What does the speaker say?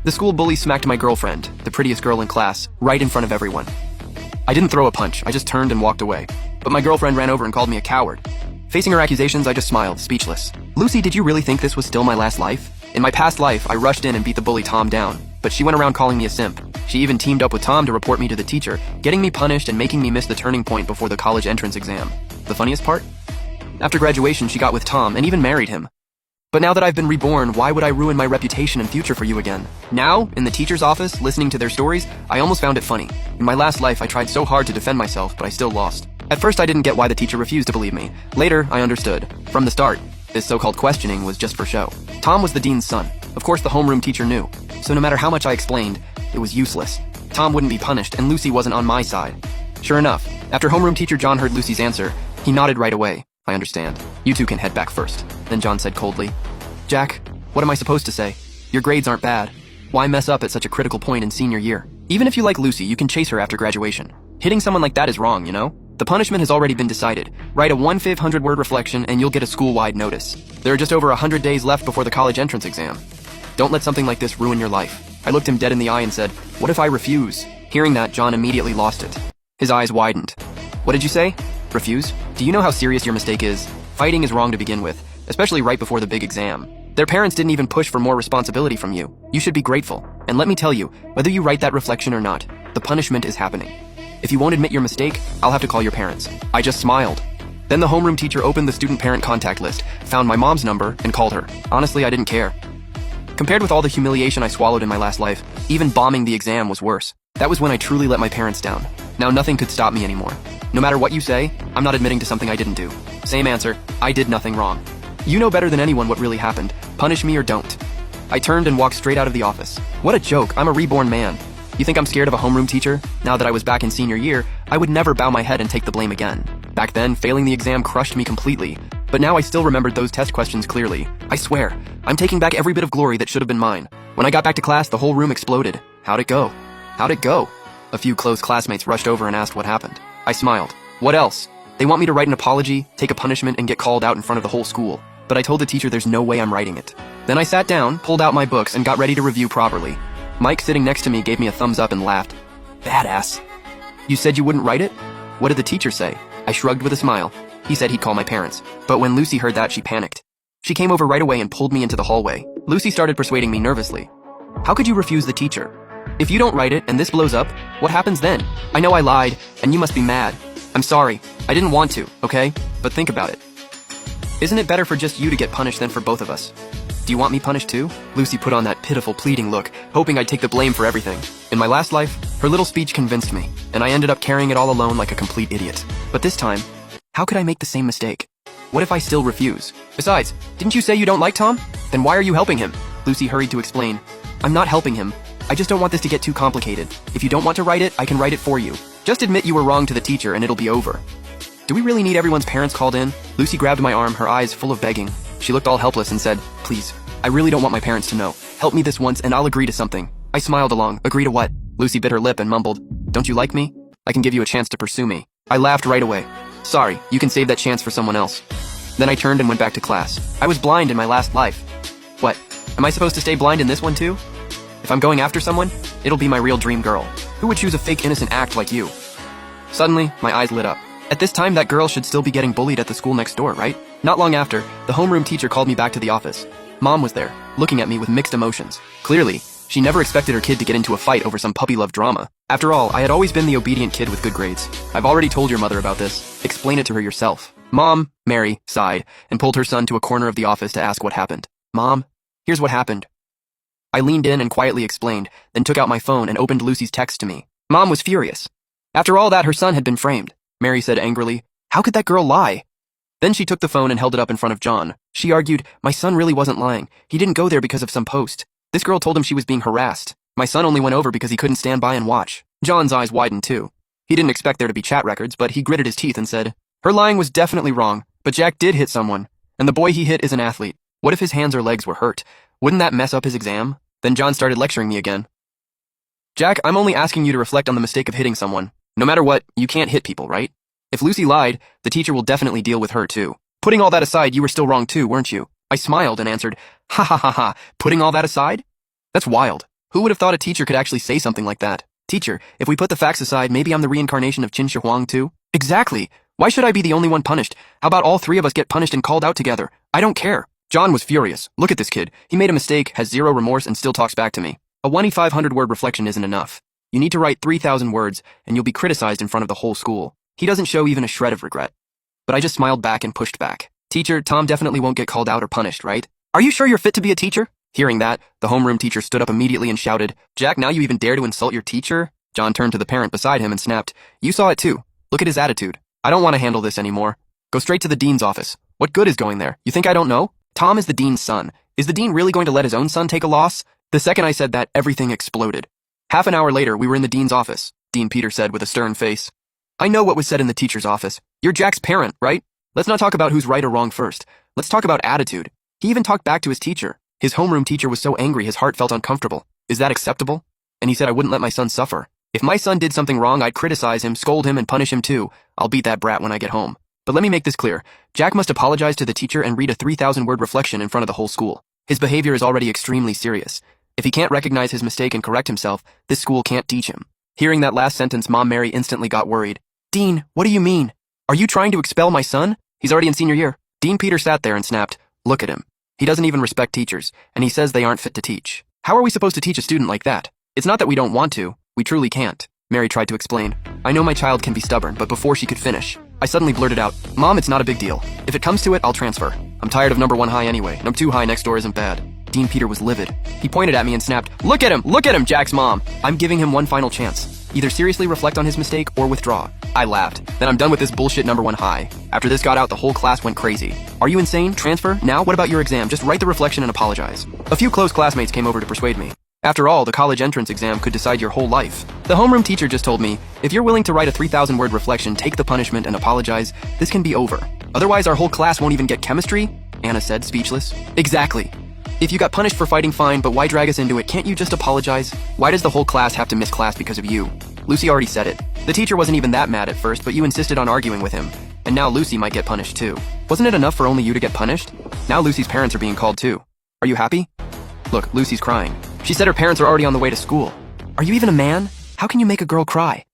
The school bully smacked my girlfriend, the prettiest girl in class, right in front of everyone. I didn't throw a punch, I just turned and walked away. But my girlfriend ran over and called me a coward. Facing her accusations, I just smiled, speechless. Lucy, did you really think this was still my last life? In my past life, I rushed in and beat the bully Tom down, but she went around calling me a simp. She even teamed up with Tom to report me to the teacher, getting me punished and making me miss the turning point before the college entrance exam. The funniest part? After graduation, she got with Tom and even married him. But now that I've been reborn, why would I ruin my reputation and future for you again? Now, in the teacher's office, listening to their stories, I almost found it funny. In my last life, I tried so hard to defend myself, but I still lost. At first, I didn't get why the teacher refused to believe me. Later, I understood. From the start, this so-called questioning was just for show. Tom was the dean's son. Of course, the homeroom teacher knew. So no matter how much I explained, it was useless. Tom wouldn't be punished, and Lucy wasn't on my side. Sure enough, after homeroom teacher John heard Lucy's answer, he nodded right away. I understand. You two can head back first. Then John said coldly, Jack, what am I supposed to say? Your grades aren't bad. Why mess up at such a critical point in senior year? Even if you like Lucy, you can chase her after graduation. Hitting someone like that is wrong, you know? The punishment has already been decided. Write a 1/500-word reflection and you'll get a school-wide notice. There are just over 100 days left before the college entrance exam. Don't let something like this ruin your life. I looked him dead in the eye and said, what if I refuse? Hearing that, John immediately lost it. His eyes widened. What did you say? Refuse? Do you know how serious your mistake is? Fighting is wrong to begin with, especially right before the big exam. Their parents didn't even push for more responsibility from you. You should be grateful. And let me tell you, whether you write that reflection or not, the punishment is happening. If you won't admit your mistake, I'll have to call your parents. I just smiled. Then the homeroom teacher opened the student-parent contact list, found my mom's number, and called her. Honestly, I didn't care. Compared with all the humiliation I swallowed in my last life, even bombing the exam was worse. That was when I truly let my parents down. Now nothing could stop me anymore. No matter what you say, I'm not admitting to something I didn't do. Same answer, I did nothing wrong. You know better than anyone what really happened. Punish me or don't. I turned and walked straight out of the office. What a joke, I'm a reborn man. You think I'm scared of a homeroom teacher? Now that I was back in senior year, I would never bow my head and take the blame again. Back then, failing the exam crushed me completely. But now I still remembered those test questions clearly. I swear, I'm taking back every bit of glory that should have been mine. When I got back to class, the whole room exploded. How'd it go? How'd it go? A few close classmates rushed over and asked what happened. I smiled. What else? They want me to write an apology, take a punishment, and get called out in front of the whole school. But I told the teacher there's no way I'm writing it. Then I sat down, pulled out my books, and got ready to review properly. Mike sitting next to me gave me a thumbs up and laughed. Badass. You said you wouldn't write it? What did the teacher say? I shrugged with a smile. He said he'd call my parents. But when Lucy heard that, she panicked. She came over right away and pulled me into the hallway. Lucy started persuading me nervously. How could you refuse the teacher? If you don't write it and this blows up, what happens then? I know I lied, and you must be mad. I'm sorry. I didn't want to, okay? But think about it. Isn't it better for just you to get punished than for both of us? Do you want me punished too? Lucy put on that pitiful, pleading look, hoping I'd take the blame for everything. In my last life, her little speech convinced me, and I ended up carrying it all alone like a complete idiot. But this time, how could I make the same mistake? What if I still refuse? Besides, didn't you say you don't like Tom? Then why are you helping him? Lucy hurried to explain. I'm not helping him. I just don't want this to get too complicated. If you don't want to write it, I can write it for you. Just admit you were wrong to the teacher and it'll be over. Do we really need everyone's parents called in? Lucy grabbed my arm, her eyes full of begging. She looked all helpless and said, please, I really don't want my parents to know. Help me this once and I'll agree to something. I smiled along. Agree to what? Lucy bit her lip and mumbled, don't you like me? I can give you a chance to pursue me. I laughed right away. Sorry, you can save that chance for someone else. Then I turned and went back to class. I was blind in my last life. What? Am I supposed to stay blind in this one too? If I'm going after someone, it'll be my real dream girl. Who would choose a fake innocent act like you? Suddenly, my eyes lit up. At this time, that girl should still be getting bullied at the school next door, right? Not long after, the homeroom teacher called me back to the office. Mom was there, looking at me with mixed emotions. Clearly, she never expected her kid to get into a fight over some puppy love drama. After all, I had always been the obedient kid with good grades. I've already told your mother about this. Explain it to her yourself. Mom, Mary, sighed and pulled her son to a corner of the office to ask what happened. Mom, here's what happened. I leaned in and quietly explained, then took out my phone and opened Lucy's text to me. Mom was furious. After all that, her son had been framed. Mary said angrily, how could that girl lie? Then she took the phone and held it up in front of John. She argued, my son really wasn't lying. He didn't go there because of some post. This girl told him she was being harassed. My son only went over because he couldn't stand by and watch. John's eyes widened too. He didn't expect there to be chat records, but he gritted his teeth and said, her lying was definitely wrong, but Jack did hit someone, and the boy he hit is an athlete. What if his hands or legs were hurt? Wouldn't that mess up his exam? Then John started lecturing me again. Jack, I'm only asking you to reflect on the mistake of hitting someone. No matter what, you can't hit people, right? If Lucy lied, the teacher will definitely deal with her too. Putting all that aside, you were still wrong too, weren't you? I smiled and answered, ha ha ha ha, putting all that aside? That's wild. Who would have thought a teacher could actually say something like that? Teacher, if we put the facts aside, maybe I'm the reincarnation of Qin Shi Huang too? Exactly. Why should I be the only one punished? How about all three of us get punished and called out together? I don't care. John was furious. Look at this kid. He made a mistake, has zero remorse, and still talks back to me. A 1,500-word reflection isn't enough. You need to write 3,000 words, and you'll be criticized in front of the whole school. He doesn't show even a shred of regret. But I just smiled back and pushed back. Teacher, Tom definitely won't get called out or punished, right? Are you sure you're fit to be a teacher? Hearing that, the homeroom teacher stood up immediately and shouted, Jack, now you even dare to insult your teacher? John turned to the parent beside him and snapped, You saw it too. Look at his attitude. I don't want to handle this anymore. Go straight to the dean's office. What good is going there? You think I don't know? Tom is the dean's son. Is the dean really going to let his own son take a loss? The second I said that, everything exploded. Half an hour later, we were in the dean's office. Dean Peter said with a stern face. I know what was said in the teacher's office. You're Jack's parent, right? Let's not talk about who's right or wrong first. Let's talk about attitude. He even talked back to his teacher. His homeroom teacher was so angry his heart felt uncomfortable. Is that acceptable? And he said I wouldn't let my son suffer. If my son did something wrong, I'd criticize him, scold him, and punish him too. I'll beat that brat when I get home. But let me make this clear. Jack must apologize to the teacher and read a 3,000-word reflection in front of the whole school. His behavior is already extremely serious. If he can't recognize his mistake and correct himself, this school can't teach him. Hearing that last sentence, Mom Mary instantly got worried. Dean, what do you mean? Are you trying to expel my son? He's already in senior year. Dean Peter sat there and snapped, Look at him. He doesn't even respect teachers, and he says they aren't fit to teach. How are we supposed to teach a student like that? It's not that we don't want to. We truly can't. Mary tried to explain. I know my child can be stubborn, but before she could finish, I suddenly blurted out, Mom, it's not a big deal. If it comes to it, I'll transfer. I'm tired of number 1 high anyway. Number 2 high next door isn't bad. Dean Peter was livid. He pointed at me and snapped, Look at him, Jack's mom. I'm giving him one final chance. Either seriously reflect on his mistake or withdraw. I laughed. Then I'm done with this bullshit number 1 high. After this got out, the whole class went crazy. Are you insane? Transfer? Now? What about your exam? Just write the reflection and apologize. A few close classmates came over to persuade me. After all, the college entrance exam could decide your whole life. The homeroom teacher just told me, if you're willing to write a 3,000-word reflection, take the punishment and apologize, this can be over. Otherwise, our whole class won't even get chemistry? Anna said, speechless. Exactly. If you got punished for fighting, fine, but why drag us into it? Can't you just apologize? Why does the whole class have to miss class because of you? Lucy already said it. The teacher wasn't even that mad at first, but you insisted on arguing with him. And now Lucy might get punished too. Wasn't it enough for only you to get punished? Now Lucy's parents are being called too. Are you happy? Look, Lucy's crying. She said her parents are already on the way to school. Are you even a man? How can you make a girl cry?